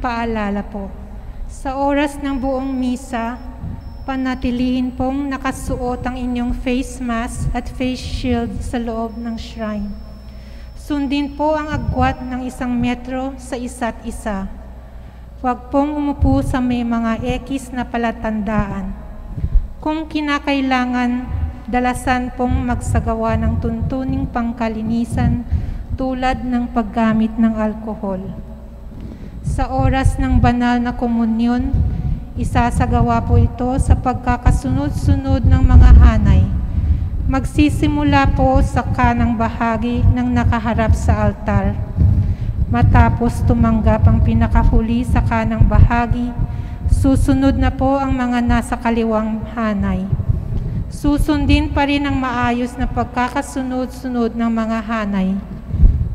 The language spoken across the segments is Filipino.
paalala po. Sa oras ng buong misa, panatilihin pong nakasuot ang inyong face mask at face shield sa loob ng shrine. Sundin po ang agwat ng 1 metro sa isa't isa. Huwag pong umupo sa may mga ekis na palatandaan. Kung kinakailangan, dalasan pong magsagawa ng tuntuning pangkalinisan tulad ng paggamit ng alkohol. Sa oras ng banal na komunyon, isasagawa po ito sa pagkakasunod-sunod ng mga hanay. Magsisimula po sa kanang bahagi ng nakaharap sa altar. Matapos tumanggap ang pinakahuli sa kanang bahagi, susunod na po ang mga nasa kaliwang hanay. Susundin pa rin ang maayos na pagkakasunod-sunod ng mga hanay.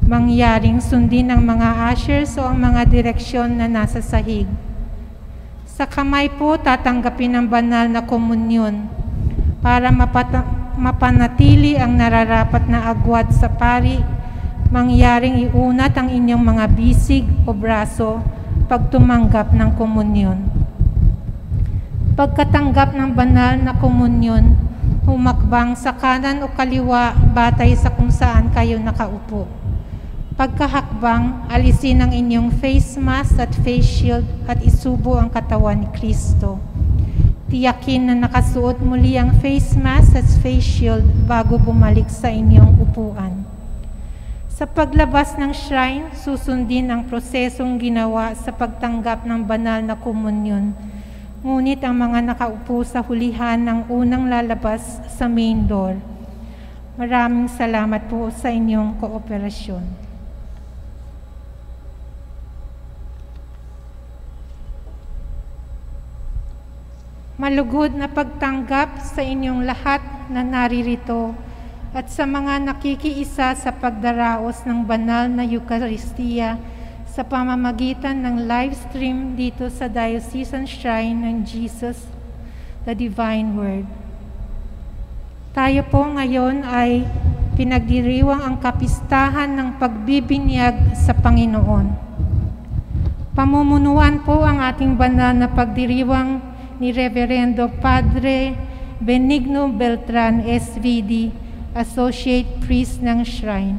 Mangyaring sundin ang mga ushers o ang mga direksyon na nasa sahig. Sa kamay po tatanggapin ang banal na komunyon para mapanatili ang nararapat na agwat sa pari. Mangyaring iunat ang inyong mga bisig o braso pag tumanggap ng komunyon. Pagkatanggap ng banal na komunyon, humakbang sa kanan o kaliwa batay sa kung saan kayo nakaupo. Pagkahakbang, alisin ang inyong face mask at face shield at isubo ang katawan ni Kristo. Tiyakin na nakasuot muli ang face mask at face shield bago bumalik sa inyong upuan. Sa paglabas ng shrine, susundin ang prosesong ginawa sa pagtanggap ng banal na komunyon. Ngunit ang mga nakaupo sa hulihan ng unang lalabas sa main door. Maraming salamat po sa inyong kooperasyon. Malugod na pagtanggap sa inyong lahat na naririto at sa mga nakikiisa sa pagdaraos ng banal na Eucharistia sa pamamagitan ng live stream dito sa Diocesan Shrine ng Jesus, the Divine Word. Tayo po ngayon ay pinagdiriwang ang kapistahan ng pagbibinyag sa Panginoon. Pamumunuan po ang ating banal na pagdiriwang ni Reverendo Padre Benigno Beltran, SVD, Associate Priest ng Shrine.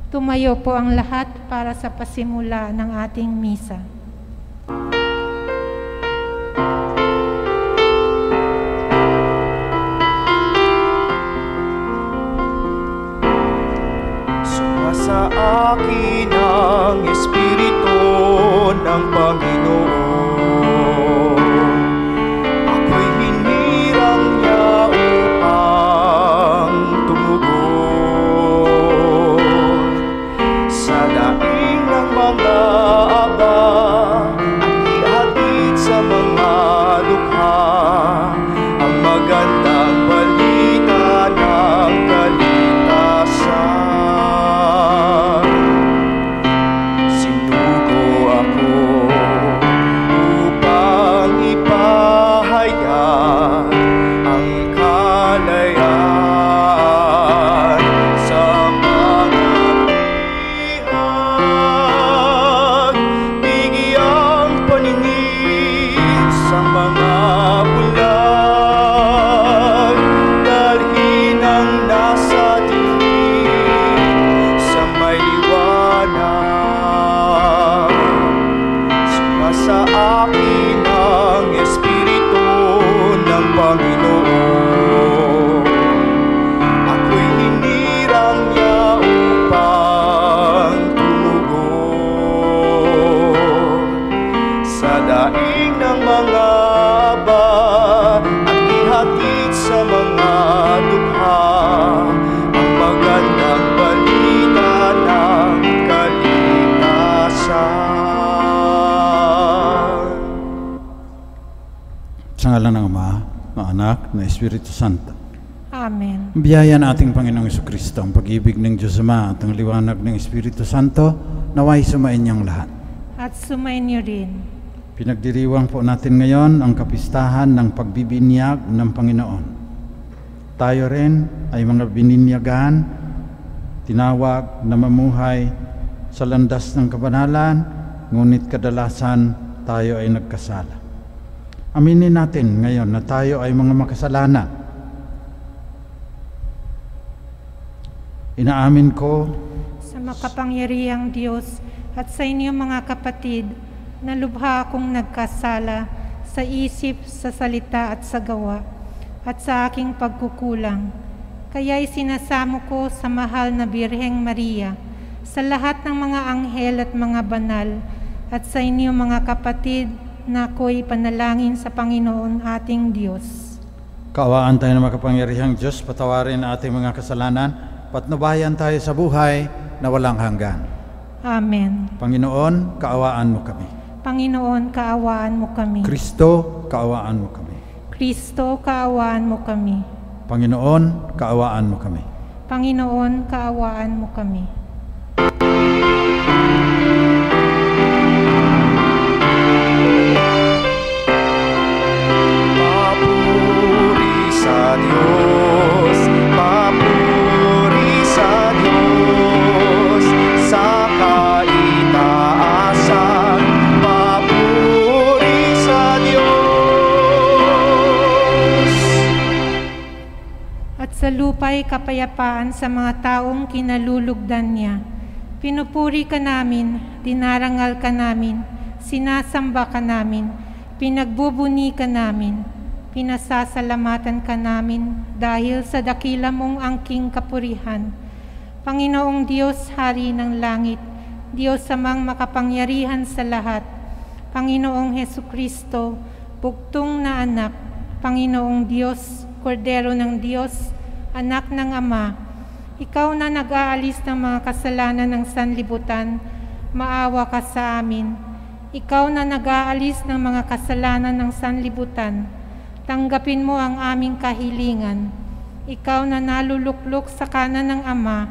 Tumayo po ang lahat para sa pasimula ng ating misa. Sumasa akin ang Espiritu ng Panginoon. Ako'y hinirang niya upang tumugon sa daing ng mga aba at ihatid sa mga dukha ang magandang balita ng kaligtasan. Sinugo ako upang ipahayag ang kalayaan sa mga bihag, bigyang paningin sa mga bulag, dalhin ang nasa dilim sa may liwanag. Sumasa akin ang Espiritu ng Panginoon. Ako'y hinirang niya upang tumugon sa daing ng mga aba at ihatid sa mga dukha ang magandang balita ng kaligtasan. Sa ngalan ng Ama, ng Anak, ng Espiritu Santo. Amen. Ang biyaya ng ating Panginoong Jesucristo, ang pag-ibig ng Diyos Ama at ang liwanag ng Espiritu Santo, naway sumain niyang lahat. At sumain niyo rin. Pinagdiriwang po natin ngayon ang kapistahan ng pagbibinyag ng Panginoon. Tayo rin ay mga bininyagan, tinawag na mamuhay sa landas ng kabanalan ngunit kadalasan tayo ay nagkasala. Aminin natin ngayon na tayo ay mga makasalanan. Inaamin ko sa makapangyarihang Diyos at sa inyo mga kapatid na lubha akong nagkasala sa isip, sa salita at sa gawa at sa aking pagkukulang. Kaya'y sinasamo ko sa mahal na Birheng Maria, sa lahat ng mga anghel at mga banal, at sa inyo mga kapatid na ako'y panalangin sa Panginoon ating Diyos. Kaawaan tayo ng makapangyarihang Diyos, patawarin ang ating mga kasalanan, patnubayan tayo sa buhay na walang hanggan. Amen. Panginoon, kaawaan mo kami. Panginoon, kaawaan mo kami. Kristo, kaawaan mo kami. Kristo, kaawaan mo kami. Panginoon, kaawaan mo kami. Panginoon, kaawaan mo kami. Papuri sa Diyos, papuri sa Diyos, sa kaitaasan, papuri sa Diyos. At sa lupa'y kapayapaan sa mga taong kinalulugdan niya. Pinupuri ka namin, dinarangal ka namin, sinasamba ka namin, pinagbubuni ka namin, pinasasalamatan ka namin dahil sa dakila mong angking kapurihan. Panginoong Diyos, Hari ng langit, Diyos amang makapangyarihan sa lahat, Panginoong Hesukristo, bugtong na anak, Panginoong Diyos, Kordero ng Diyos, anak ng Ama, ikaw na nag-aalis ng mga kasalanan ng sanlibutan, maawa ka sa amin. Ikaw na nag-aalis ng mga kasalanan ng sanlibutan, tanggapin mo ang aming kahilingan. Ikaw na naluluklok sa kanan ng Ama,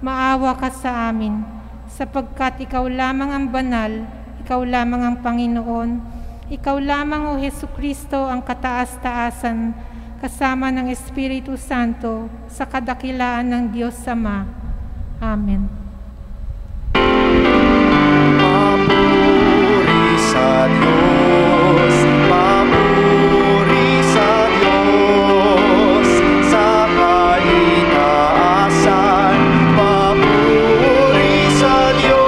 maawa ka sa amin, sapagkat ikaw lamang ang banal, ikaw lamang ang Panginoon, ikaw lamang o Hesukristo ang kataas-taasan, kasama ng Espiritu Santo, sa kadakilaan ng Diyos Ama. Amen. Papuri sa Diyos, papuri sa Diyos, sa kaitaasan, papuri sa Diyos.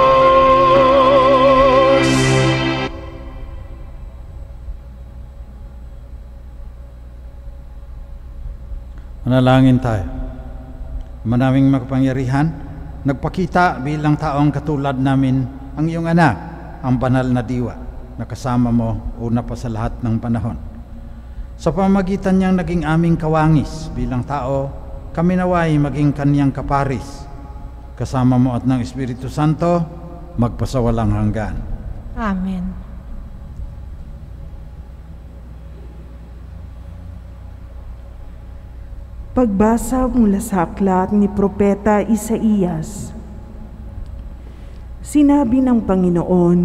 Manalangin tayo. Manaming makapangyarihan, nagpakita bilang taong katulad namin ang iyong anak, ang banal na diwa, na kasama mo una pa sa lahat ng panahon. Sa pamamagitan niyang naging aming kawangis bilang tao, kami naway maging kaniyang kaparis. Kasama mo at ng Espiritu Santo, magpasawalang hanggan. Amen. Pagbasa mula sa aklat ni Propeta Isaías. Sinabi ng Panginoon,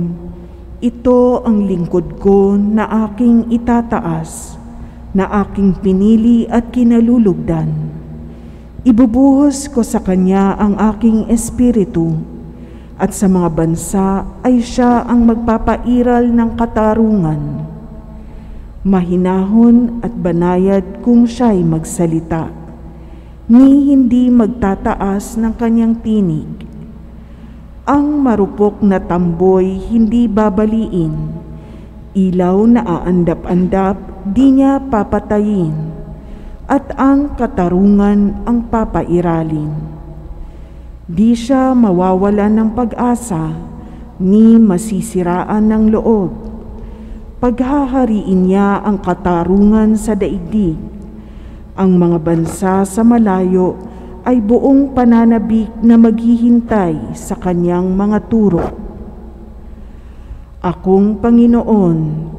ito ang lingkod ko na aking itataas, na aking pinili at kinalulugdan. Ibubuhos ko sa kanya ang aking espiritu, at sa mga bansa ay siya ang magpapairal ng katarungan. Mahinahon at banayad kung siya'y magsalita, ni hindi magtataas ng kanyang tinig. Ang marupok na tamboy hindi babaliin, ilaw na aandap-andap di niya papatayin, at ang katarungan ang papairalin. Di siya mawawalan ng pag-asa, ni masisiraan ng loob. Paghahariin niya ang katarungan sa daigdig. Ang mga bansa sa malayo ay buong pananabik na maghihintay sa kanyang mga turo. Akong Panginoon,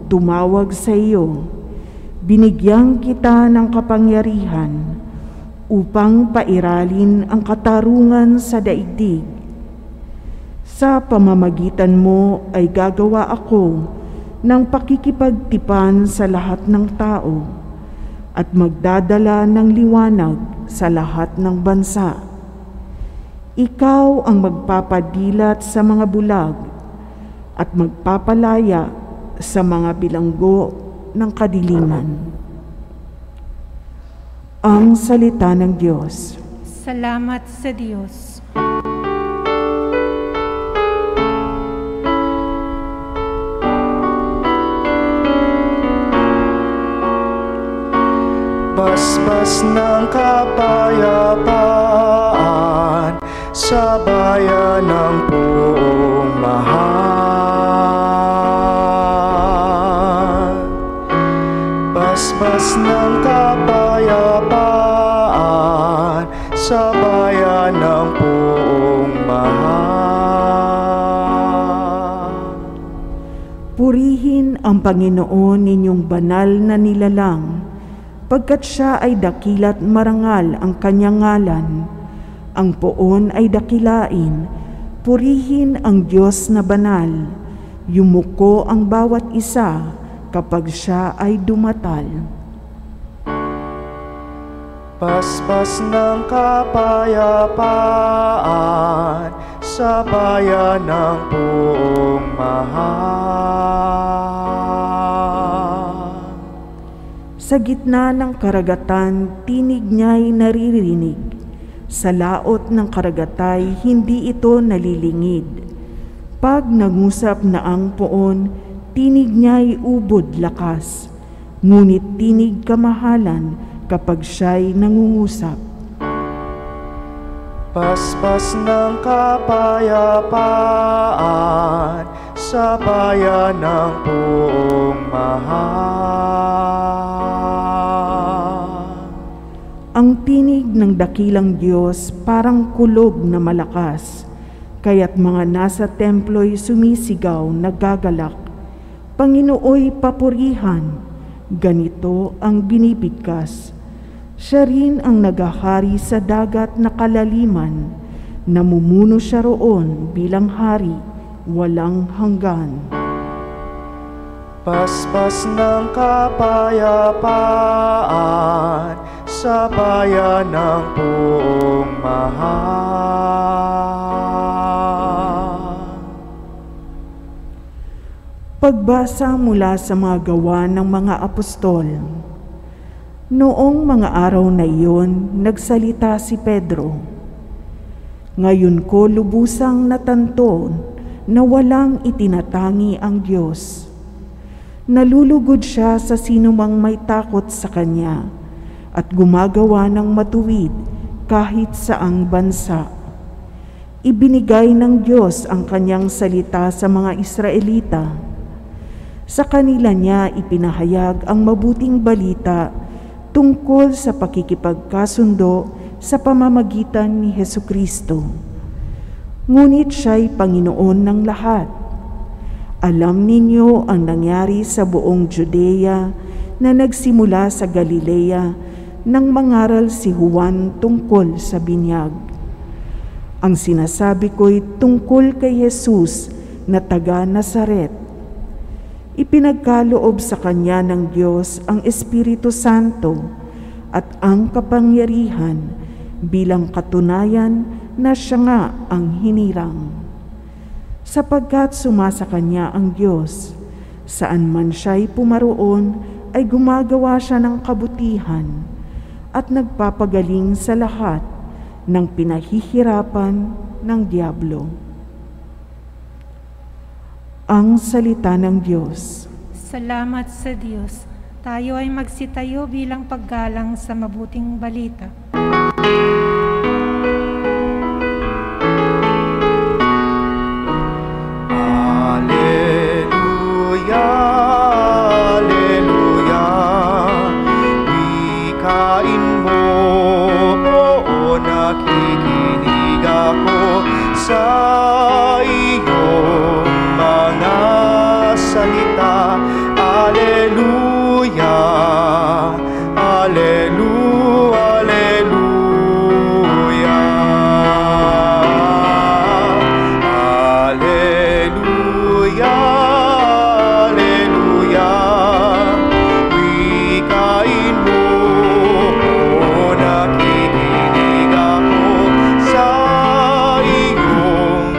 tumawag sa iyo, binigyan kita ng kapangyarihan upang pairalin ang katarungan sa daigdig. Sa pamamagitan mo ay gagawa ako ng pakikipagtipan sa lahat ng tao at magdadala ng liwanag sa lahat ng bansa. Ikaw ang magpapadilat sa mga bulag at magpapalaya sa mga bilanggo ng kadiliman. Ang salita ng Diyos. Salamat sa Diyos. Basbas ng kapayapaan sa bayan ng buong mahal. Basbas ng kapayapaan sa bayan ng buong mahal. Purihin ang Panginoon ninyong banal na nilalang, pagkat siya ay dakila't marangal ang kanyang ngalan. Ang poon ay dakilain, purihin ang Diyos na banal. Yumuko ang bawat isa kapag siya ay dumatal. Basbas ng kapayapaan sa bayan ng buong mahal. Sa gitna ng karagatan, tinig niya'y naririnig. Sa laot ng karagatay, hindi ito nalilingid. Pag nangusap na ang poon, tinig niya'y ubod lakas. Ngunit tinig kamahalan kapag siya'y nangungusap. Basbas ng kapayapaan sa bayan ng buong mahal. Ang tinig ng dakilang Diyos parang kulog na malakas, kaya't mga nasa templo'y sumisigaw, nagagalak. Panginooy papurihan, ganito ang binibigkas. Siya rin ang naghahari sa dagat na kalaliman, namumuno siya roon bilang hari, walang hanggan. Basbas ng kapayapaan sa bayan ng buong mahal. Pagbasa mula sa mga gawa ng mga apostol. Noong mga araw na iyon, nagsalita si Pedro. Ngayon ko lubusang natanto na walang itinatangi ang Diyos. Nalulugod siya sa sinumang may takot sa Kanya at gumagawa ng matuwid kahit saang bansa. Ibinigay ng Diyos ang Kanyang salita sa mga Israelita. Sa kanila niya ipinahayag ang mabuting balita tungkol sa pakikipagkasundo sa pamamagitan ni Hesukristo. Ngunit siya'y Panginoon ng lahat. Alam ninyo ang nangyari sa buong Judea na nagsimula sa Galilea nang mangaral si Juan tungkol sa binyag. Ang sinasabi ko'y tungkol kay Jesus na taga Nazaret. Ipinagkaloob sa kanya ng Diyos ang Espiritu Santo at ang kapangyarihan bilang katunayan na siya nga ang hinirang. Sapagkat sumasa kanya ang Diyos, saan man siya'y pumaroon ay gumagawa siya ng kabutihan at nagpapagaling sa lahat ng pinahihirapan ng diablo. Ang salita ng Diyos. Salamat sa Diyos. Tayo ay magsitayo bilang paggalang sa mabuting balita. Sa iyong mga salita, Alleluia, Alleluia, Alleluia, Alleluia, Alleluia. Wikain mo, o nakikinig ako sa iyong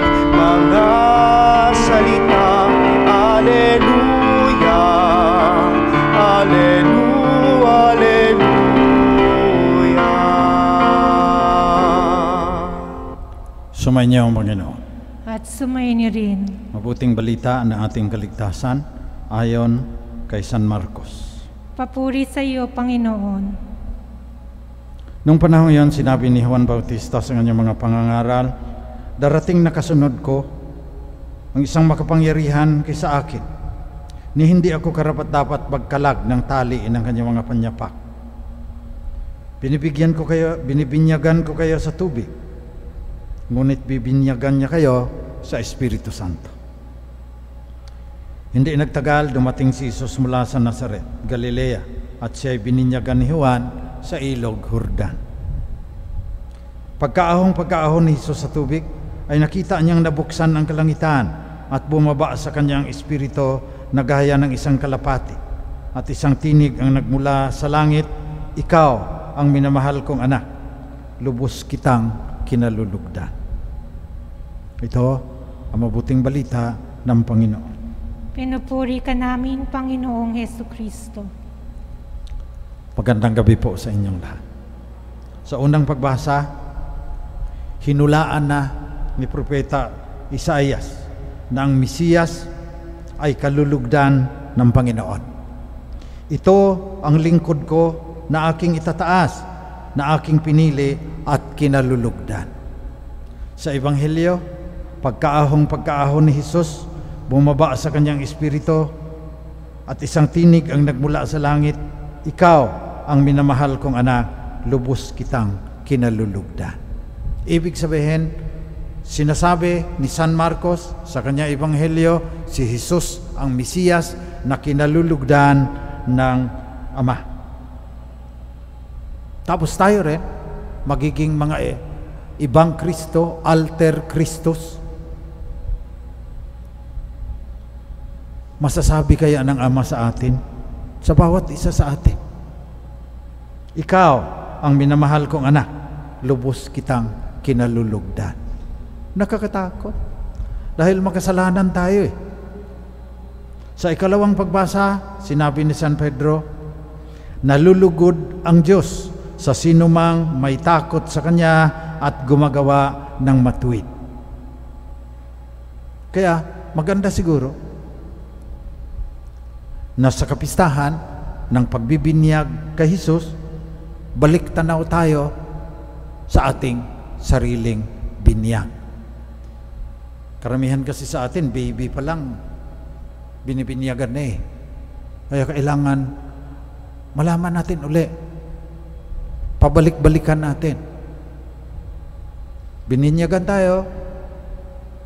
Sumainyo ang Panginoon. At sumainyo rin. Mabuting balita ng ating kaligtasan ayon kay San Marcos. Papuri sa iyo, Panginoon. Nung panahon yon, sinabi ni Juan Bautista sa kanyang mga pangangaral, darating na kasunod ko ang isang makapangyarihan kaysa akin, ni hindi ako karapat-dapat magkalag ng tali ng kanyang mga panyapak. Binibinyagan ko kayo sa tubig, ngunit bibinyagan niya kayo sa Espiritu Santo. Hindi nagtagal, dumating si Jesus mula sa Nazaret, Galilea, at siya'y bininyagan ni Juan sa ilog Jordan. Pagkaahon ni Jesus sa tubig, ay nakita niyang nabuksan ang kalangitan at bumaba sa kanyang espiritu na gaya ng isang kalapati, at isang tinig ang nagmula sa langit, "Ikaw ang minamahal kong anak, lubos kitang kinalulugdan." Ito ang mabuting balita ng Panginoon. Pinupuri ka namin, Panginoong Hesukristo. Magandang gabi po sa inyong lahat. Sa unang pagbasa, hinulaan na ni Propeta Isaias na ang Mesiyas ay kalulugdan ng Panginoon. Ito ang lingkod ko na aking itataas, na aking pinili at kinalulugdan. Sa Ebanghelyo, pagkaahon ni Jesus, bumaba sa kanyang espiritu at isang tinig ang nagmula sa langit, "Ikaw ang minamahal kong anak, lubos kitang kinalulugdan." Ibig sabihin, sinasabi ni San Marcos sa kanyang Ebanghelyo, si Jesus ang Mesiyas na kinalulugdan ng Ama. Tapos tayo rin, magiging mga ibang Kristo, alter Christus. Masasabi kaya ng Ama sa atin, sa bawat isa sa atin, "Ikaw ang minamahal kong anak, lubos kitang kinalulugdan." Nakakatakot. Dahil makasalanan tayo . Sa ikalawang pagbasa, sinabi ni San Pedro, "Nalulugod ang Diyos sa sinumang may takot sa Kanya at gumagawa ng matuwid." Kaya maganda siguro na sa kapistahan ng pagbibinyag kay Jesus, balik tanaw tayo sa ating sariling binyag. Karamihan kasi sa atin, baby pa lang, binibinyagan na . Kaya kailangan malaman natin uli, pabalik-balikan natin. Bininyagan tayo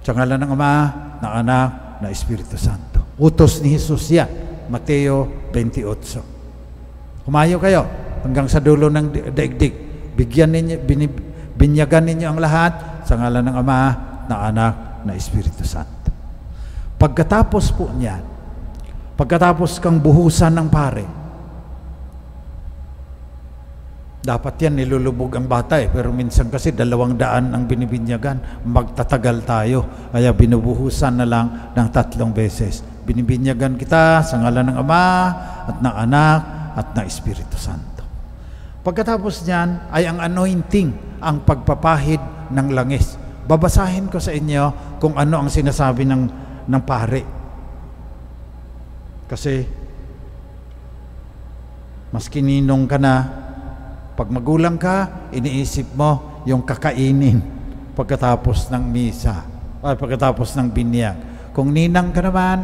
sa ngalan ng Ama, ng Anak, na Espiritu Santo. Utos ni Jesus yan. Mateo 28. Humayo kayo hanggang sa dulo ng daigdig. Binyagan ninyo ang lahat sa ngalan ng Ama, ng Anak, na Espiritu Santo. Pagkatapos po niyan, pagkatapos kang buhusan ng pare, dapat yan nilulubog ang bata pero minsan kasi 200 ang binibinyagan, magtatagal tayo, kaya binubuhusan na lang ng 3 beses. Binibinyagan kita sa ngalan ng Ama at ng Anak at ng Espiritu Santo. Pagkatapos niyan ay ang anointing, ang pagpapahid ng langis. Babasahin ko sa inyo kung ano ang sinasabi ng pare. Kasi mas kininong ka na, pag magulang ka, iniisip mo yung kakainin pagkatapos ng misa, pagkatapos ng binyag. Kung ninang ka naman,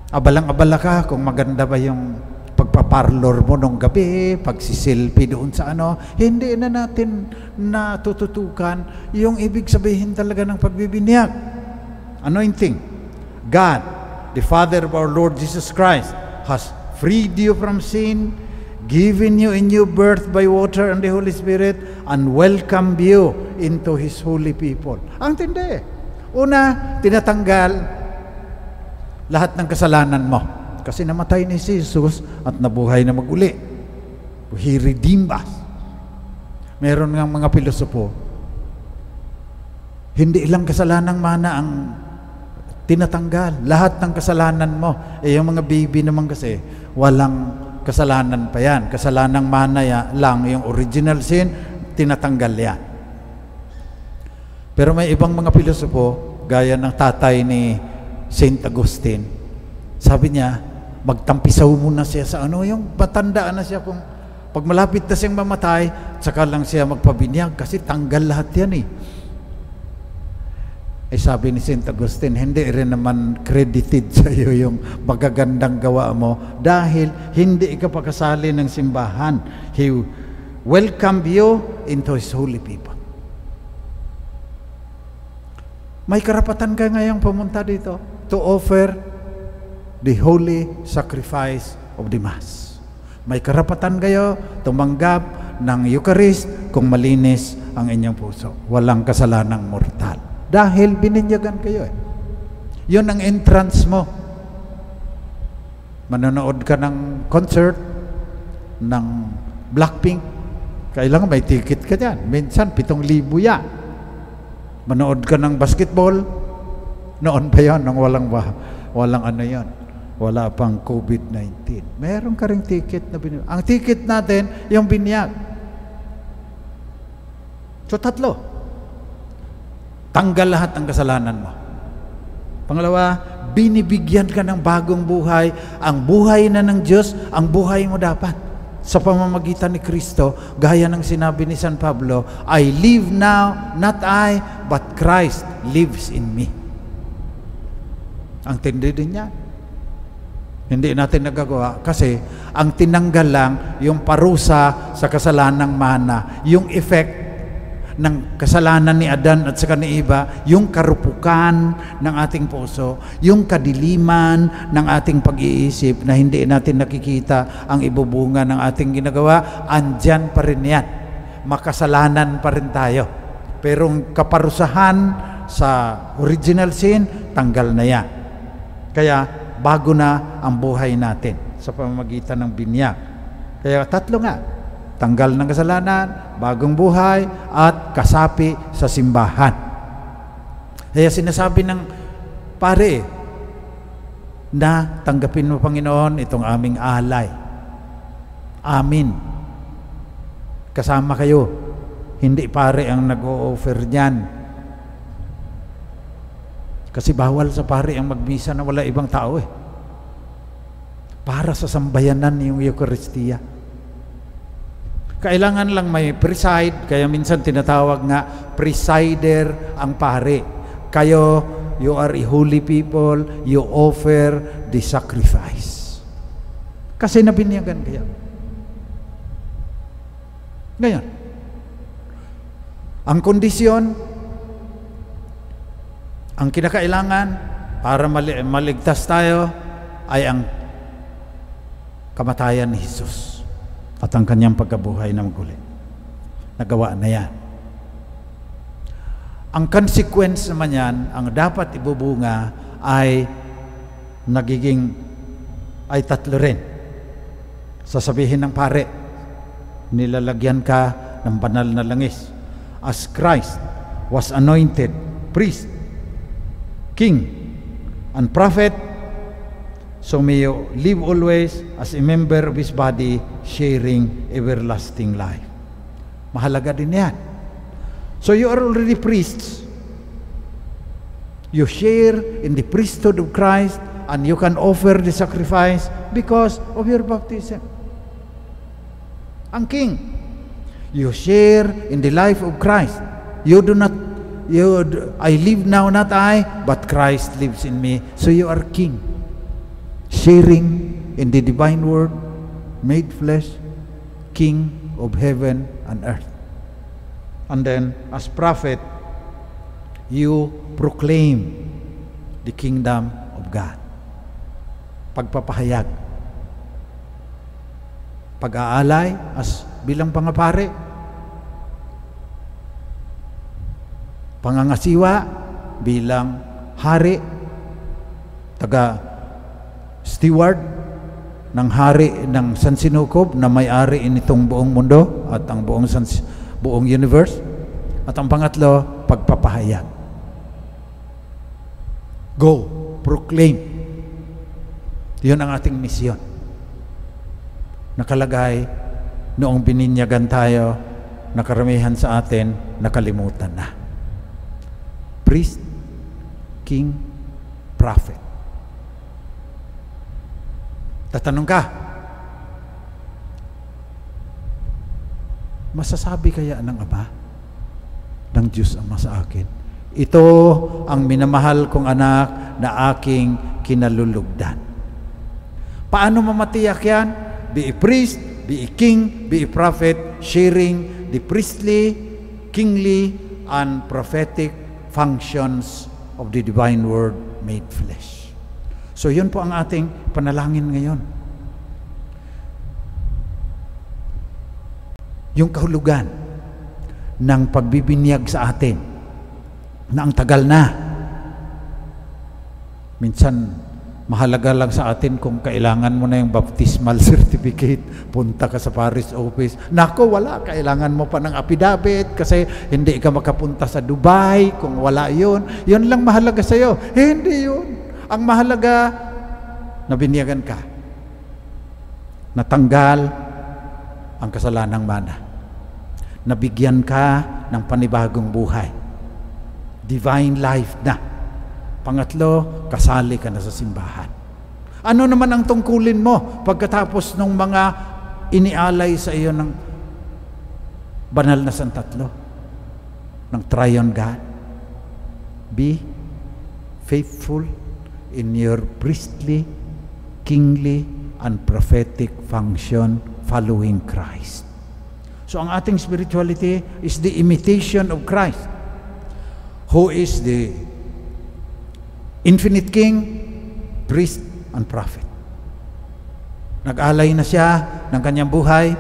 abalang-abala ka kung maganda ba yung pagpaparlor mo nung gabi, pagsisilpi doon sa ano. Hindi na natin natututukan yung ibig sabihin talaga ng pagbibinyag. Anointing. God, the Father of our Lord Jesus Christ, has freed you from sin, given you a new birth by water and the Holy Spirit, and welcomed you into His holy people. Ang tindi. Una, tinatanggal lahat ng kasalanan mo. Kasi namatay ni Jesus at nabuhay na maguli. He redeemed us. Meron nga mga pilosopo, hindi ilang kasalanang mana ang tinatanggal. Lahat ng kasalanan mo. Yung mga baby naman kasi, walang kasalanan pa yan. Kasalanang mana lang, yung original sin, tinatanggal yan. Pero may ibang mga pilosopo, gaya ng tatay ni Saint Augustine, sabi niya, magtampisaw muna siya sa yung matandaan na siya, kung pag malapit na siyang mamatay, saka lang siya magpabinyag kasi tanggal lahat yan eh. Sabi ni Saint Augustine, hindi rin naman credited sa iyo yung magagandang gawa mo dahil hindi ka pakasali ng simbahan. He welcomed you into His holy people. May karapatan ka ngayong pumunta dito to offer the holy sacrifice of the Mass. May karapatan kayo tumanggap ng Eucharist kung malinis ang inyong puso. Walang kasalanang mortal. Dahil bininyagan kayo eh. Yun ang entrance mo. Manonood ka ng concert ng Blackpink, kailangan may ticket ka dyan. Minsan 7,000 yan. Manood ka ng basketball, noon pa yun, nang walang ano yun, wala pang COVID-19. Meron ka ring ticket na binyag. Ang ticket natin, yung binyag. So 3. Tanggal lahat ng kasalanan mo. Pangalawa, binibigyan ka ng bagong buhay. Ang buhay na ng Diyos, ang buhay mo dapat. Sa pamamagitan ni Kristo, gaya ng sinabi ni San Pablo, I live now, not I, but Christ lives in me. Ang tindi din yan. Hindi natin nagagawa kasi ang tinanggal lang yung parusa sa kasalanang mana, yung effect ng kasalanan ni Adan at saka ni Eva, yung karupukan ng ating puso, yung kadiliman ng ating pag-iisip na hindi natin nakikita ang ibubunga ng ating ginagawa, andyan pa rin yan. Makasalanan pa rin tayo. Pero ang kaparusahan sa original sin, tanggal na yan. Kaya bago na ang buhay natin sa pamamagitan ng binyag. Kaya 3 nga. Tanggal ng kasalanan, bagong buhay, at kasapi sa simbahan. Kaya sinasabi ng pare na tanggapin mo, Panginoon, itong aming alay. Amin. Kasama kayo. Hindi pare ang nag-o-offer niyan. Kasi bawal sa pare ang magmisa na wala ibang tao eh. Para sa sambayanan yung Eucharistia. Kailangan lang may preside, kaya minsan tinatawag nga presider ang pare. Kayo, you are a holy people, you offer the sacrifice. Kasi nabinyagan kayo. Ngayon, ang kondisyon, ang kinakailangan para maligtas tayo ay ang kamatayan ni Jesus at ang kanyang pagkabuhay na maguli. Nagawa na yan. Ang consequence naman yan, ang dapat ibubunga ay ay 3 rin. Sasabihin ng pare, nilalagyan ka ng banal na langis. As Christ was anointed priest, king, and prophet, so may you live always as a member of His body, sharing everlasting life. Mahalaga din yan. So you are already priests. You share in the priesthood of Christ and you can offer the sacrifice because of your baptism. Ang king, you share in the life of Christ. I live now, not I, but Christ lives in me. So you are king. Sharing in the divine word, made flesh, king of heaven and earth. And then, as prophet, you proclaim the kingdom of God. Pagpapahayag. Pag-aalay as bilang pangapare. Pangangasiwa bilang hari, taga-steward ng hari ng San Sinukob na may-ari nitong buong mundo at ang buong universe. At ang pangatlo, pagpapahayag. Go, proclaim. Yun ang ating misyon. Nakalagay noong bininyagan tayo, na karamihan sa atin nakalimutan na. priest, king, prophet. Tatanong ka, masasabi kaya ng Ama, ng Diyos Ama sa akin, ito ang minamahal kong anak na aking kinalulugdan. Paano mamatiyak yan? Be a priest, be a king, be a prophet, sharing the priestly, kingly, and prophetic functions of the divine word made flesh. So yun po ang ating panalangin ngayon. Yung kahulugan ng pagbibinyag sa atin na ang tagal na. Minsan, mahalaga lang sa atin kung kailangan mo na yung baptismal certificate, punta ka sa parish office. Nako, wala. Kailangan mo pa ng affidavit kasi hindi ka makapunta sa Dubai kung wala yun. Yun lang mahalaga sa'yo. Hindi yun. Ang mahalaga, nabinyagan ka. Natanggal ang kasalanang mana. Nabigyan ka ng panibagong buhay. Divine life na. Pangatlo, kasali ka na sa simbahan. Ano naman ang tungkulin mo pagkatapos ng mga inialay sa iyo ng banal na santatlo? Ng Triune God? Be faithful in your priestly, kingly, and prophetic function following Christ. So ang ating spirituality is the imitation of Christ, who is the infinite King, priest, and prophet. Nag-alay na siya ng kanyang buhay.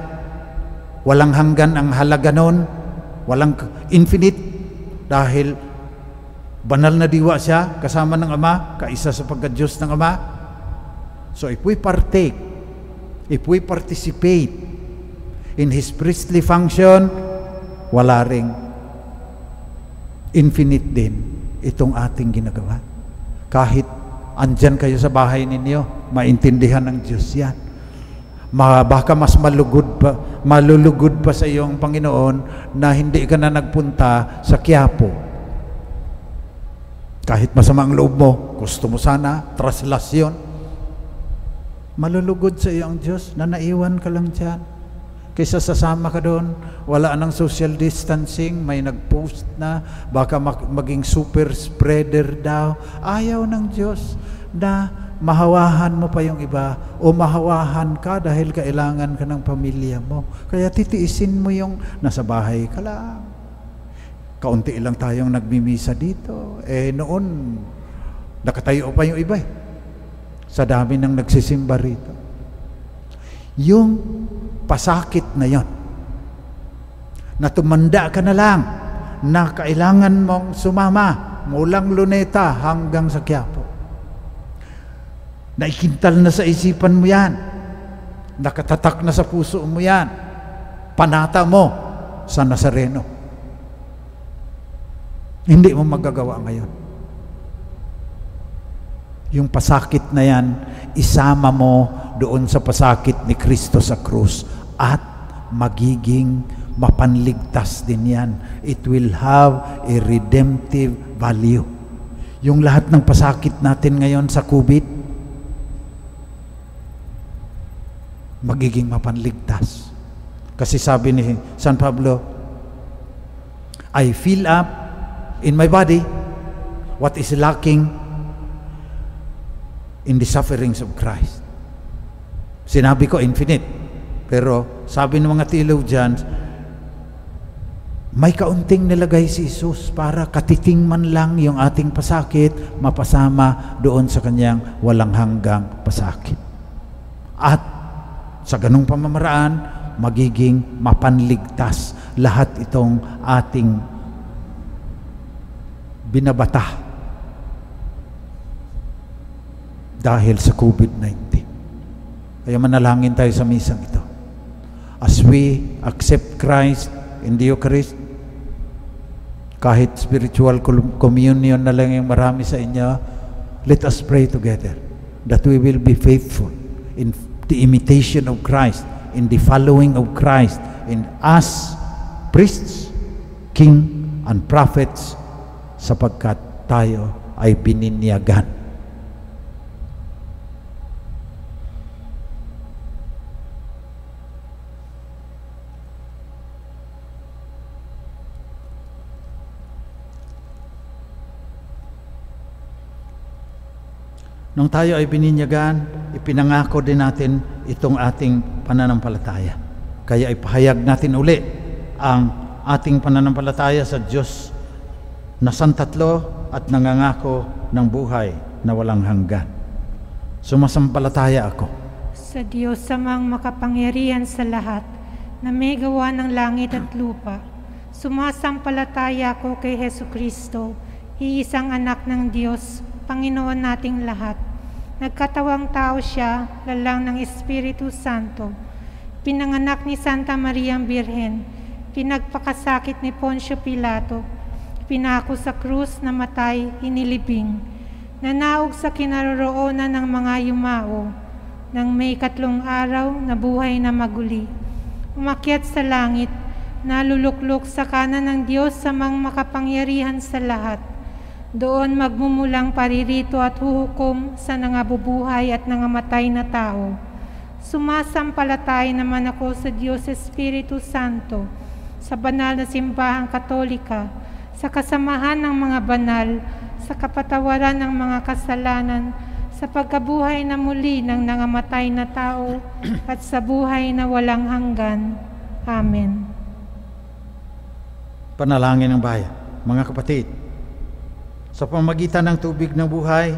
Walang hanggan ang halaga nun. Walang infinite dahil banal na diwa siya kasama ng Ama, kaisa sa pagka-Diyos ng Ama. So if we partake, if we participate in His priestly function, wala ring infinite din itong ating ginagawa. Kahit andyan kayo sa bahay ninyo, maintindihan ng Diyos yan. Baka mas malulugod pa sa iyo ang Panginoon na hindi ka na nagpunta sa Quiapo. Kahit masama ang loob mo, gusto mo sana, traslasyon, malulugod sa iyo ang Diyos na naiwan ka lang dyan. Kaysa sasama ka doon, wala nang social distancing, may nag-post na, baka maging super spreader daw. Ayaw ng Diyos na mahawahan mo pa yung iba o mahawahan ka dahil kailangan ka ng pamilya mo. Kaya titiisin mo yung nasa bahay ka lang. Kaunti lang tayong nagmimisa dito. Noon, nakatayo pa yung iba sa dami ng nagsisimba rito. Yung pasakit na yon, na tumanda ka na lang, na kailangan mong sumama mulang Luneta hanggang sa Quiapo. Naikintal na sa isipan mo yan, nakatatak na sa puso mo yan, panata mo sa Nazareno. Hindi mo magagawa ngayon. Yung pasakit na yan, isama mo doon sa pasakit ni Kristo sa krus at magiging mapanligtas din yan. It will have a redemptive value. Yung lahat ng pasakit natin ngayon sa COVID, magiging mapanligtas. Kasi sabi ni San Pablo, I fill up in my body what is lacking in the sufferings of Christ. Sinabi ko infinite, pero sabi ng mga theologians, may kaunting nilagay si Jesus para katiting man lang yung ating pasakit, mapasama doon sa kanyang walang hanggang pasakit. At sa ganung pamamaraan, magiging mapanligtas lahat itong ating binabata dahil sa COVID-19. Kaya manalangin tayo sa misang ito. As we accept Christ in the Eucharist, kahit spiritual communion na lang yung marami sa inyo, let us pray together that we will be faithful in the imitation of Christ, in the following of Christ, in us, priests, king, and prophets, sapagkat tayo ay bininyagan. Nung tayo ay bininyagan, ipinangako din natin itong ating pananampalataya. Kaya ipahayag natin uli ang ating pananampalataya sa Diyos na santatlo at nangangako ng buhay na walang hanggan. Sumasampalataya ako sa Diyos samang makapangyarihan sa lahat, na may gawa ng langit at lupa. Sumasampalataya ako kay Hesukristo, iisang anak ng Diyos, Panginoon nating lahat. Nagkatawang tao siya, lalang ng Espiritu Santo. Pinanganak ni Santa Maria Birhen, pinagpakasakit ni Poncio Pilato, pinako sa krus, namatay, inilibing, nanaog sa kinaroroonan ng mga yumao, nang may 3 araw na buhay na maguli. Umakyat sa langit, naluluklok sa kanan ng Diyos samang makapangyarihan sa lahat. Doon magmumulang paririto at huhukom sa nangabubuhay at nangamatay na tao. Sumasampalataya naman ako sa Diyos Espiritu Santo, sa banal na simbahang katolika, sa kasamahan ng mga banal, sa kapatawaran ng mga kasalanan, sa pagkabuhay na muli ng nangamatay na tao, at sa buhay na walang hanggan. Amen. Panalangin ng bayan. Mga kapatid, sa pamagitan ng tubig ng buhay,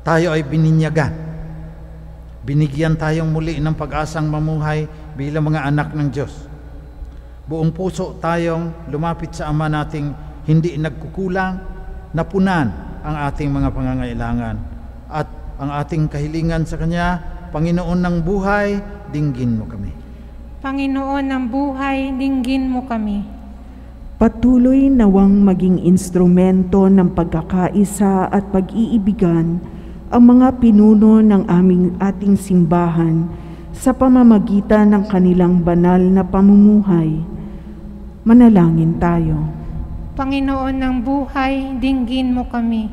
tayo ay bininyagan. Binigyan tayong muli ng pag-asang mamuhay bilang mga anak ng Diyos. Buong puso tayong lumapit sa Ama nating hindi nagkukulang, napunan ang ating mga pangangailangan at ang ating kahilingan sa Kanya. Panginoon ng buhay, dinggin mo kami. Panginoon ng buhay, dinggin mo kami. Patuloy nawang maging instrumento ng pagkakaisa at pag-iibigan ang mga pinuno ng ating simbahan sa pamamagitan ng kanilang banal na pamumuhay. Manalangin tayo. Panginoon ng buhay, dinggin mo kami.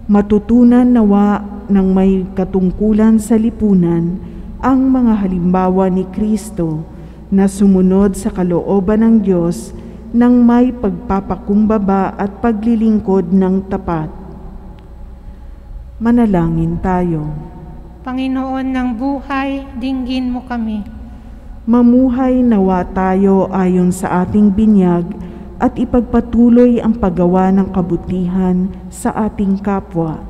Matutunan nawa ng may katungkulan sa lipunan ang mga halimbawa ni Kristo na sumunod sa kalooban ng Diyos nang may pagpapakumbaba at paglilingkod ng tapat. Manalangin tayo. Panginoon ng buhay, dinggin mo kami. Mamuhay nawa tayo ayon sa ating binyag at ipagpatuloy ang paggawa ng kabutihan sa ating kapwa.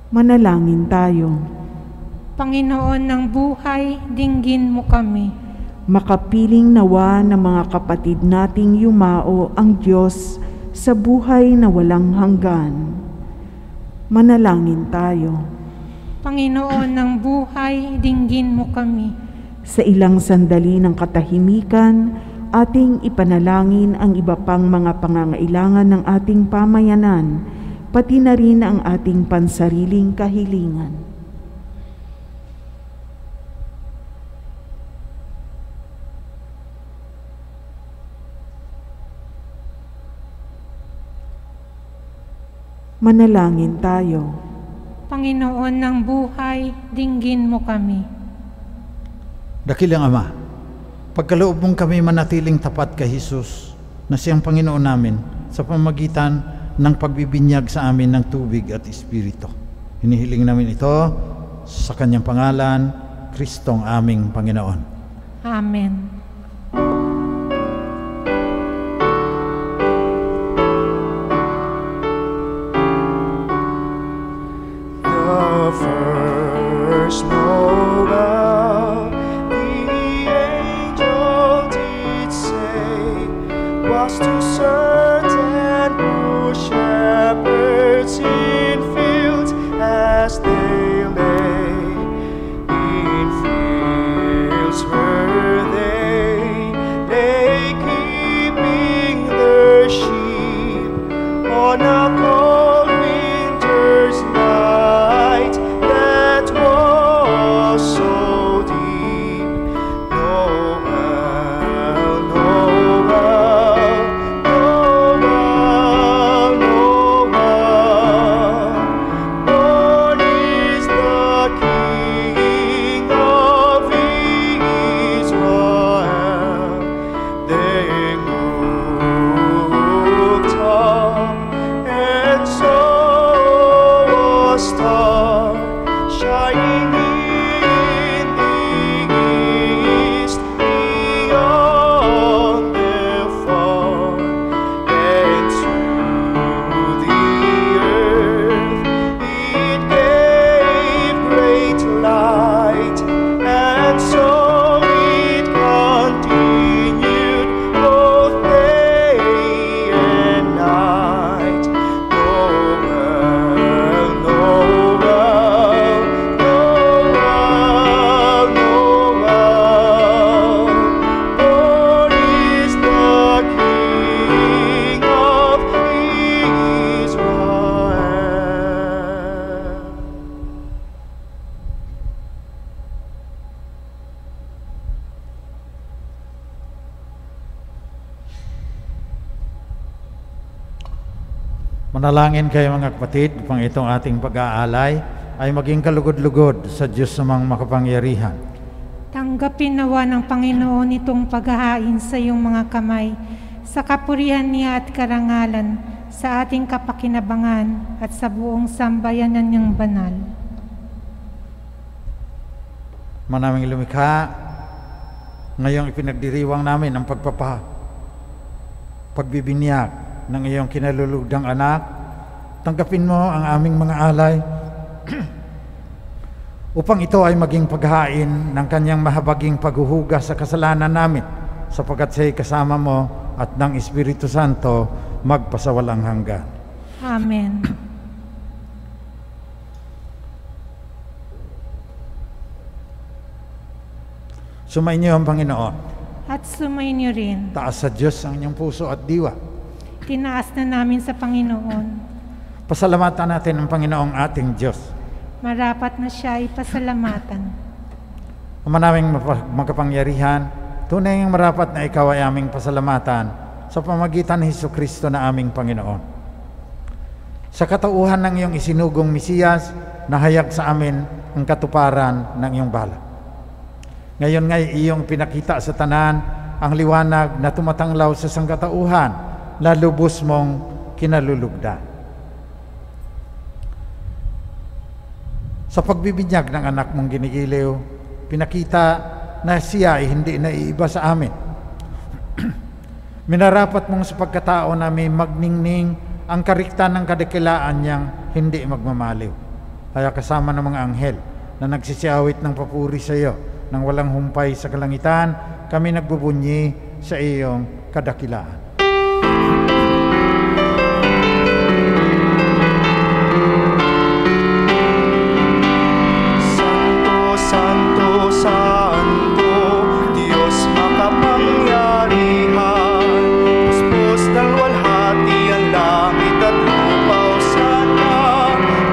Manalangin tayo. Panginoon ng buhay, dinggin mo kami. Makapiling nawa ng mga kapatid nating yumao ang Diyos sa buhay na walang hanggan. Manalangin tayo. Panginoon ng buhay, dinggin mo kami. Sa ilang sandali ng katahimikan, ating ipanalangin ang iba pang mga pangangailangan ng ating pamayanan, pati na rin ang ating pansariling kahilingan. Manalangin tayo. Panginoon ng buhay, dinggin mo kami. Dakilang Ama, pagkaloob mong kami manatiling tapat kay Jesus na siyang Panginoon namin sa pamagitan ng pagbibinyag sa amin ng tubig at Espiritu. Hinihiling namin ito sa Kanyang pangalan, Kristong aming Panginoon. Amen. First Noel, the angel did say, was to certain poor shepherds in fields as they lay. In fields where they lay keeping their sheep on a cold winter's night that was so deep. Noel, Noel, Noel. Manalangin kayo mga kapatid, upang itong ating pag-aalay ay maging kalugod-lugod sa Diyos namang makapangyarihan. Tanggapin nawa ng Panginoon itong paghahain sa iyong mga kamay, sa kapurihan niya at karangalan, sa ating kapakinabangan at sa buong sambayanan niyang banal. Manaming lumikha, ngayong ipinagdiriwang namin ang pagbibinyag ng iyong kinalulugdang anak. Tanggapin mo ang aming mga alay upang ito ay maging paghain ng kanyang mahabaging paghuhugas sa kasalanan namin, sapagkat siya'y kasama mo at ng Espiritu Santo magpasawalang hanggan. Amen. Sumainyo ang Panginoon. At sumainyo rin. Taas sa Diyos ang inyong puso at diwa. Tinaas na namin sa Panginoon. Pasalamatan natin ang Panginoong ating Diyos. Marapat na siya ay pasalamatan. Ama naming makapangyarihan, tunay ang marapat na ikaw ay aming pasalamatan sa pamagitan ni Hesukristo na aming Panginoon. Sa katauhan ng iyong isinugong Mesiyas, nahayag sa amin ang katuparan ng iyong balak. Ngayon nga'y iyong pinakita sa tanan ang liwanag na tumatanglaw sa sangkatauhan na lubos mong kinalulugdan. Sa pagbibinyag ng anak mong ginigiliw, pinakita na siya ay hindi naiiba sa amin. Minarapat mong sa pagkatao na may magningning ang kariktan ng kadakilaan niyang hindi magmamaliw. Kaya kasama ng mga anghel na nagsisiawit ng papuri sa iyo, nang walang humpay sa kalangitan, kami nagbubunyi sa iyong kadakilaan. Santo, Santo, Diyos makapangyarihan, puspos ng walhati ang langit at lupa.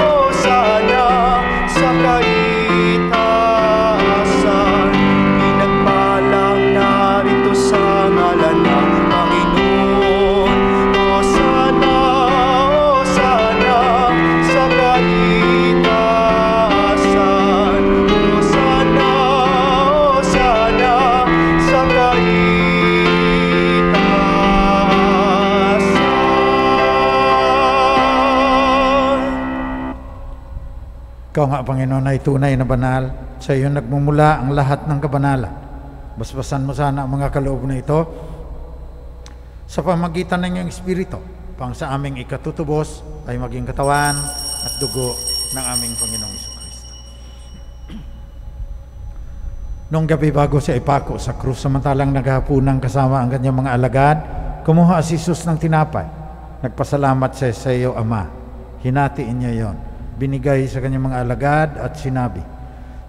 O sana sa kaitaasan, pinagpalang narito sa ngalan ng Panginoon. O sana sa kaitaasan, o sana sa kaitaasan. Ikaw nga, Panginoon, ay tunay na banal. Sa iyo nagmumula ang lahat ng kabanalan. Basbasan mo sana ang mga kaloob na ito sa pamagitan ng iyong Espiritu, pang sa aming ikatutubos ay maging katawan at dugo ng aming Panginoong Jesucristo. Noong gabi bago siya ipako sa krus, samantalang naghahapunan kasama ang kanyang mga alagad, kumuha si Jesus ng tinapay. Nagpasalamat siya sa iyo, Ama. Hinatiin niya yon, binigay sa kanyang mga alagad at sinabi,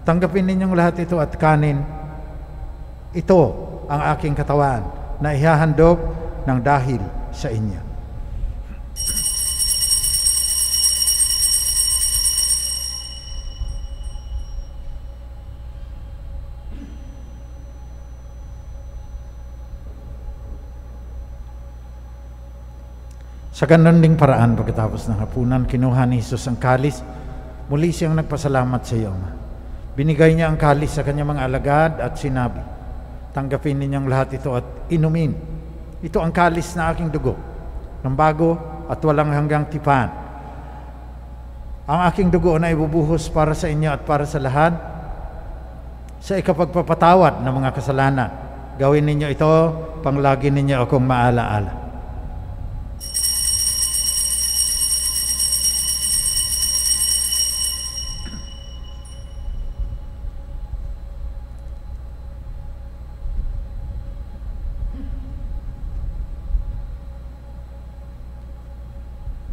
tanggapin ninyong lahat ito at kanin. Ito ang aking katawan na ihahandog ng dahil sa inyo. Sa ganon ding paraan, pagkatapos ng hapunan, kinuha ni Jesus ang kalis. Muli siyang nagpasalamat sa iyo, Ama. Binigay niya ang kalis sa kanyang mga alagad at sinabi, tanggapin ninyong lahat ito at inumin. Ito ang kalis na aking dugo, ng bago at walang hanggang tipan. Ang aking dugo na ibubuhos para sa inyo at para sa lahat sa ikapagpapatawad ng mga kasalanan. Gawin ninyo ito, panglagi ninyo akong maalaala.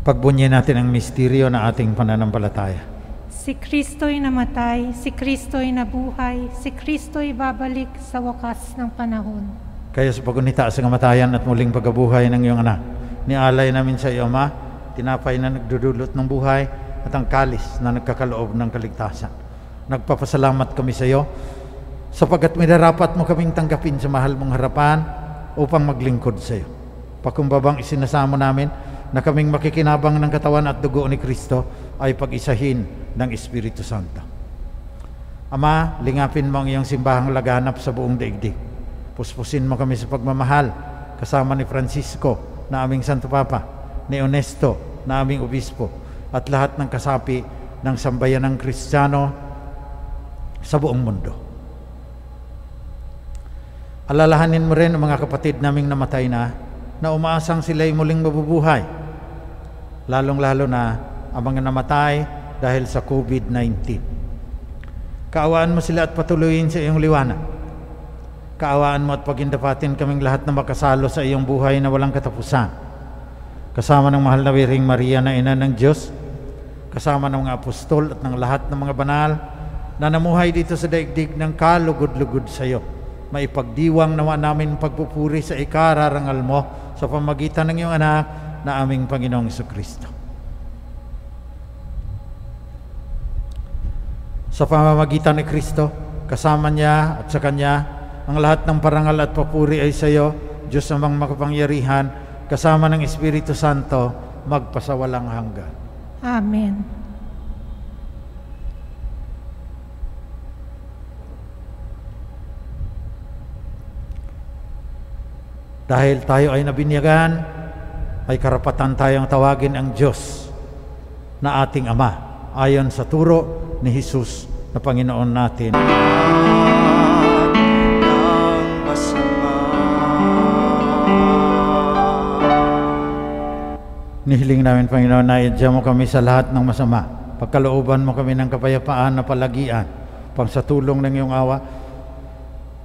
Pagbunyi natin ang misteryo ng ating pananampalataya. Si Kristo'y namatay, si Kristo'y nabuhay, si Kristo'y babalik sa wakas ng panahon. Kaya sa pagunita sa kamatayan at muling pagkabuhay ng iyong anak, nialay namin sa iyo, Ama, tinapay na nagdudulot ng buhay at ang kalis na nagkakaloob ng kaligtasan. Nagpapasalamat kami sa iyo sapagkat minarapat mo kaming tanggapin sa mahal mong harapan upang maglingkod sa iyo. Pakumbabang isinasamo namin na kaming makikinabang ng katawan at dugo ni Kristo ay pag-isahin ng Espiritu Santo. Ama, lingapin mo ang iyong simbahang laganap sa buong daigdig. Puspusin mo kami sa pagmamahal, kasama ni Francisco na aming Santo Papa, ni Onesto na aming Obispo, at lahat ng kasapi ng sambayanang Kristiyano sa buong mundo. Alalahanin mo rin ang mga kapatid naming namatay na umaasang sila'y muling mabubuhay, lalong-lalo na ang mga namatay dahil sa COVID-19. Kaawaan mo sila at patuloyin sa iyong liwanag. Kaawaan mo at pagindapatin kaming lahat na makasalo sa iyong buhay na walang katapusan. Kasama ng mahal na Biring Maria na Ina ng Diyos, kasama ng mga apostol at ng lahat ng mga banal na namuhay dito sa daigdig ng kalugod-lugod sa iyo. Maipagdiwang nawa namin pagpupuri sa ikararangal mo sa pamagitan ng iyong anak na aming Panginoong Jesucristo. Sa pamamagitan ni Kristo, kasama niya at sa Kanya, ang lahat ng parangal at papuri ay sa iyo, Diyos namang makapangyarihan, kasama ng Espiritu Santo, magpasawalang hanggan. Amen. Dahil tayo ay nabinyagan, ay karapatan tayong tawagin ang Diyos na ating Ama, ayon sa turo ni Jesus na Panginoon natin. Nihiling namin, Panginoon, na iadya mo kami sa lahat ng masama. Pagkalooban mo kami ng kapayapaan na palagian, pang sa tulong ng iyong awa.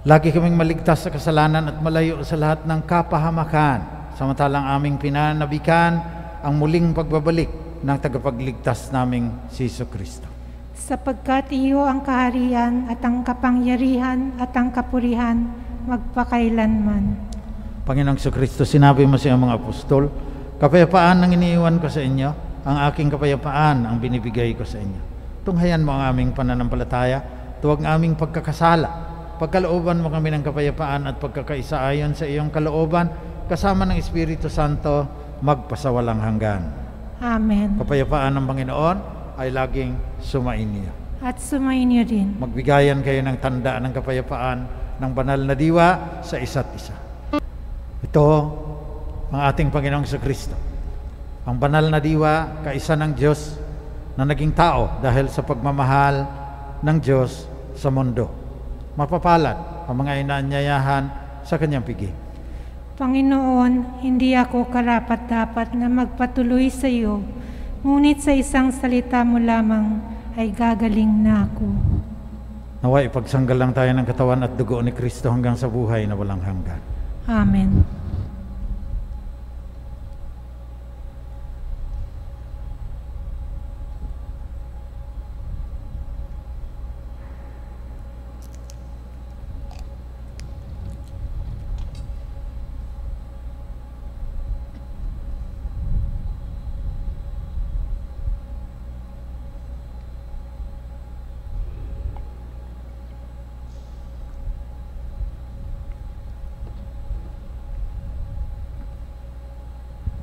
Lagi kaming maligtas sa kasalanan at malayo sa lahat ng kapahamakan, samantalang aming pinanabikan ang muling pagbabalik ng tagapagligtas naming si Jesucristo. Sapagkat iyo ang kaharian at ang kapangyarihan at ang kapurihan magpakailanman. Panginoong Jesucristo, sinabi mo sa iyong mga apostol, kapayapaan ang iniiwan ko sa inyo, ang aking kapayapaan ang binibigay ko sa inyo. Tunghayan mo ang aming pananampalataya, tuwag ang aming pagkakasala. Pagkalooban mo kami ng kapayapaan at pagkakaisa ayon sa iyong kalooban, kasama ng Espiritu Santo, magpasawalang hanggan. Amen. Kapayapaan ng Panginoon ay laging sumainyo. At sumainyo din. Magbigayan kayo ng tanda ng kapayapaan ng banal na diwa sa isa't isa. Ito ang ating Panginoong Jesucristo, ang banal na diwa, kaisa ng Diyos na naging tao dahil sa pagmamahal ng Diyos sa mundo. Mapapalad ang mga inaanyayahan sa kanyang piging. Panginoon, hindi ako karapat-dapat na magpatuloy sa iyo, ngunit sa isang salita mo lamang ay gagaling na ako. Naway ipagsanggal lang tayo ng katawan at dugo ni Kristo hanggang sa buhay na walang hanggan. Amen.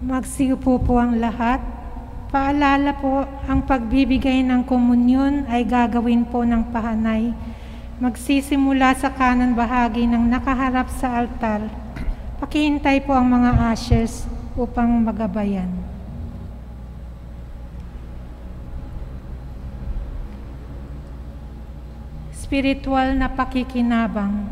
Magsiupo po ang lahat. Paalala po, ang pagbibigay ng komunyon ay gagawin po ng pahanay. Magsisimula sa kanan bahagi ng nakaharap sa altar. Pakihintay po ang mga ashes upang magabayan. Spiritual na pakikinabang.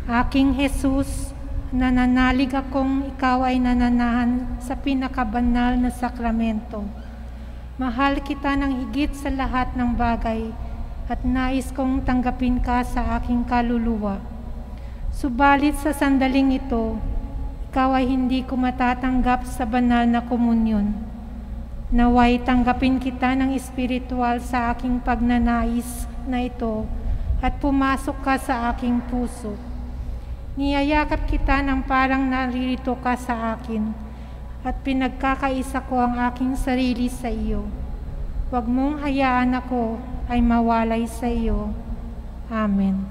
Aking Jesus, nananalig akong ikaw ay nananahan sa pinakabanal na sakramento. Mahal kita ng higit sa lahat ng bagay at nais kong tanggapin ka sa aking kaluluwa. Subalit sa sandaling ito, ikaw ay hindi ko matatanggap sa banal na komunyon. Naway tanggapin kita ng espiritual sa aking pagnanais na ito at pumasok ka sa aking puso. Niyayakap kita ng parang naririto ka sa akin at pinagkakaisa ko ang aking sarili sa iyo. Huwag mong hayaan ako ay mawalay sa iyo. Amen.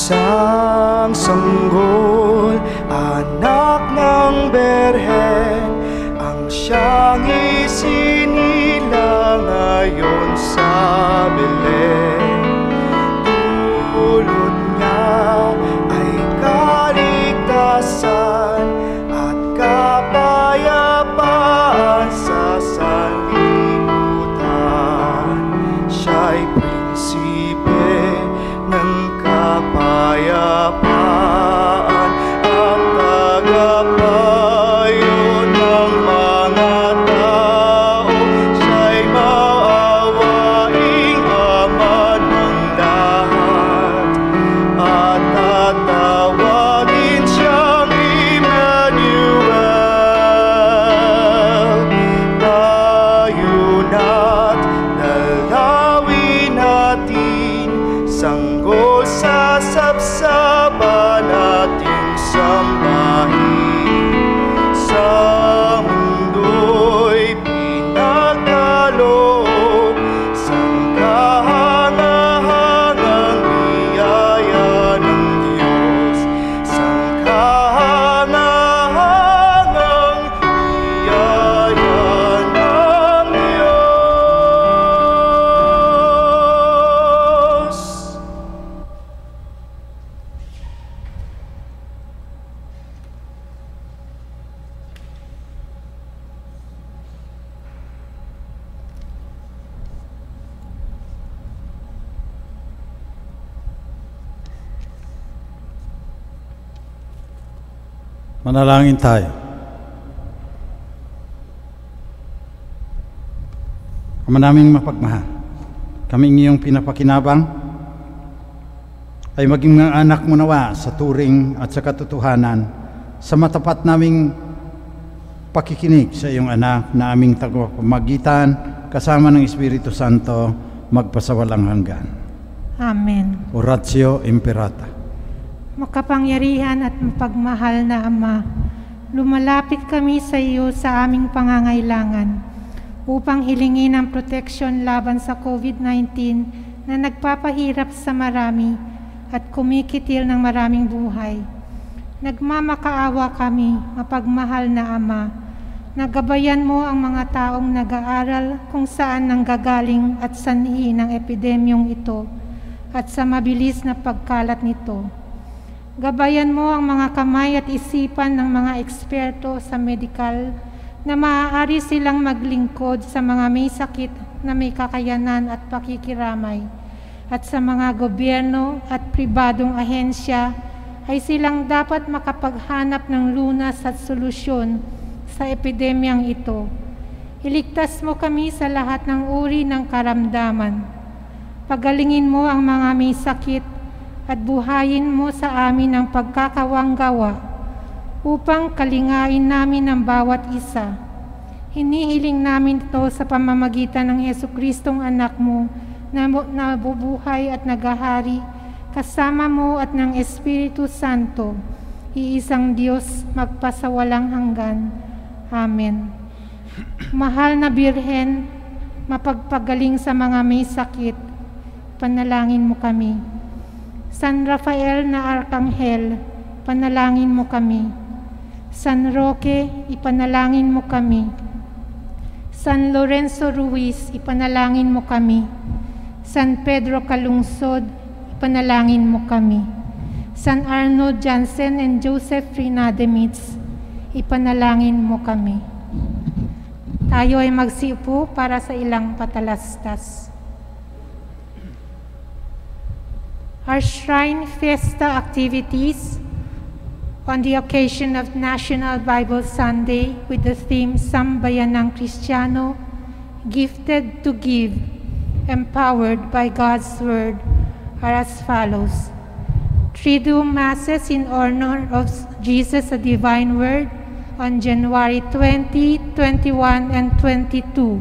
Isang sanggol, anak ng Berhen, ang siyang isinila ngayon sa Belen. Dulot niya ay kaligtasan at kapayapaan sa sanlibutan. Siya'y prinsipe ng kapayapaan at tagapayo ng mga tao. Siya'y maawaing ama ng lahat at tatawagin siyang Emmanuel. Tayo na't dalawin natin, sanggol sa sapsapan nating sambahin. Sa mundo'y pinagkaloob, sang kahangahangang biyaya ng Diyos. Sang kahangahangang biyaya ng Diyos. Manalangin tayo. Ama naming mapagmahal, kaming iyong pinapakinabang ay maging mga anak mo nawa sa turing at sa katotohanan, sa matapat naming pakikinig sa iyong anak na aming tagapamagitan kasama ng Espiritu Santo magpasawalang hanggan. Amen. Oratio Imperata. Makapangyarihan at mapagmahal na Ama, lumalapit kami sa iyo sa aming pangangailangan upang hilingin ang proteksyon laban sa COVID-19 na nagpapahirap sa marami at kumikitil ng maraming buhay. Nagmamakaawa kami, mapagmahal na Ama, nagabayan mo ang mga taong nag-aaral kung saan nanggagaling at sanhi ng epidemyong ito at sa mabilis na pagkalat nito. Gabayan mo ang mga kamay at isipan ng mga eksperto sa medikal na maaari silang maglingkod sa mga may sakit na may kakayanan at pakikiramay, at sa mga gobyerno at pribadong ahensya ay silang dapat makapaghanap ng lunas at solusyon sa epidemyang ito. Iligtas mo kami sa lahat ng uri ng karamdaman. Pagalingin mo ang mga may sakit at buhayin mo sa amin ang pagkakawanggawa upang kalingain namin ang bawat isa. Hinihiling namin ito sa pamamagitan ng Jesucristong anak mo na nabubuhay at nagahari kasama mo at ng Espiritu Santo, iisang Diyos magpasawalang hanggan. Amen. Mahal na Birhen, mapagpagaling sa mga may sakit, panalangin mo kami. San Rafael na Arkanghel, panalangin mo kami. San Roque, ipanalangin mo kami. San Lorenzo Ruiz, ipanalangin mo kami. San Pedro Calungsod, ipanalangin mo kami. San Arnold Jansen and Joseph Rinademitz, ipanalangin mo kami. Tayo ay magsiupo para sa ilang patalastas. Our Shrine Fiesta activities on the occasion of National Bible Sunday with the theme Sambayanang Kristiyano, Gifted to Give, Empowered by God's Word, are as follows. Triduum Masses in honor of Jesus, the Divine Word, on January 20, 21, and 22.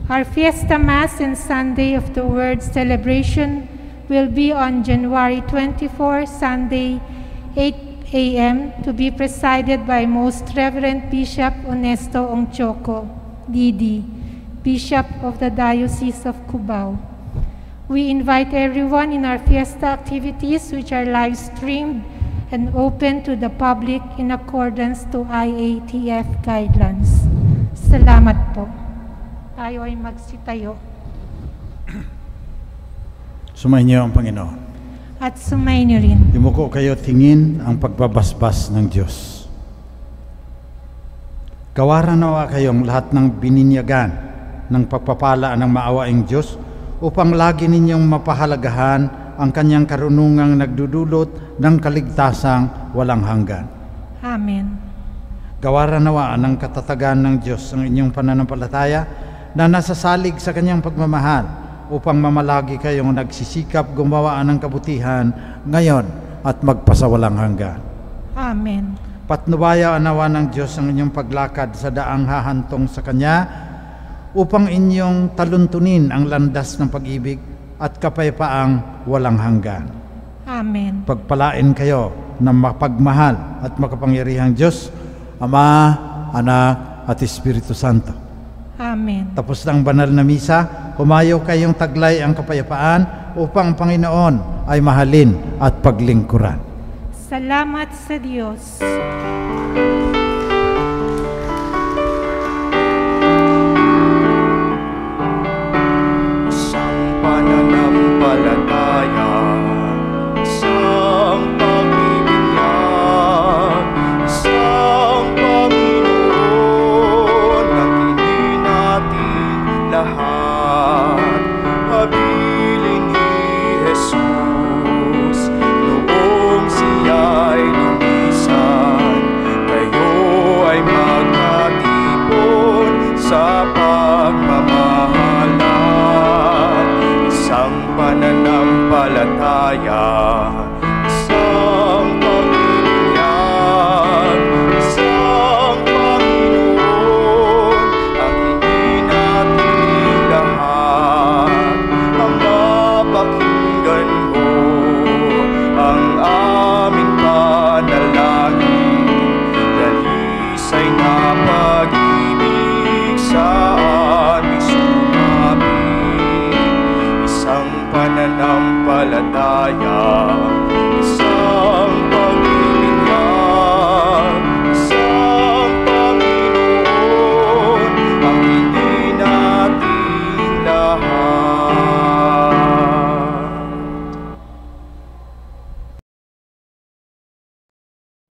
Our Fiesta Mass and Sunday of the Word celebration will be on January 24, Sunday, 8 a.m. to be presided by Most Reverend Bishop Onesto Ongchoco, D.D., Bishop of the Diocese of Cubao. We invite everyone in our fiesta activities which are live streamed and open to the public in accordance to IATF guidelines. Salamat po. Tayo ay magsitayo. Sumainyo ang Panginoon. At sumainyo rin. Yumuko kayo tingin ang pagbabasbas ng Diyos. Gawaran nawa kayong lahat ng bininyagan ng pagpapala ng maawaing Diyos upang lagi ninyong mapahalagahan ang kanyang karunungang nagdudulot ng kaligtasang walang hanggan. Amen. Gawaran nawa ng katatagan ng Diyos ang inyong pananampalataya na nasasalig sa kanyang pagmamahal upang mamalagi kayong nagsisikap gumawa ng kabutihan ngayon at magpasawalang hanggan. Amen. Patnubaya nawa ng Diyos ang inyong paglakad sa daang hahantong sa Kanya upang inyong taluntunin ang landas ng pag-ibig at kapaypaang walang hanggan. Amen. Pagpalain kayo ng mapagmahal at makapangyarihang Diyos, Ama, Anak at Espiritu Santo. Amen. Tapos ng banal na misa, humayo kayong taglay ang kapayapaan upang ang Panginoon ay mahalin at paglingkuran. Salamat sa Diyos. Isang pananampalataya, isang pagbibinyag, isang Panginoon ang hindi natin lahat. Habilin ni Jesus noong siya'y lumisan, kayo ay magkatipon sa pagmamahalan. Isang pananampalataya,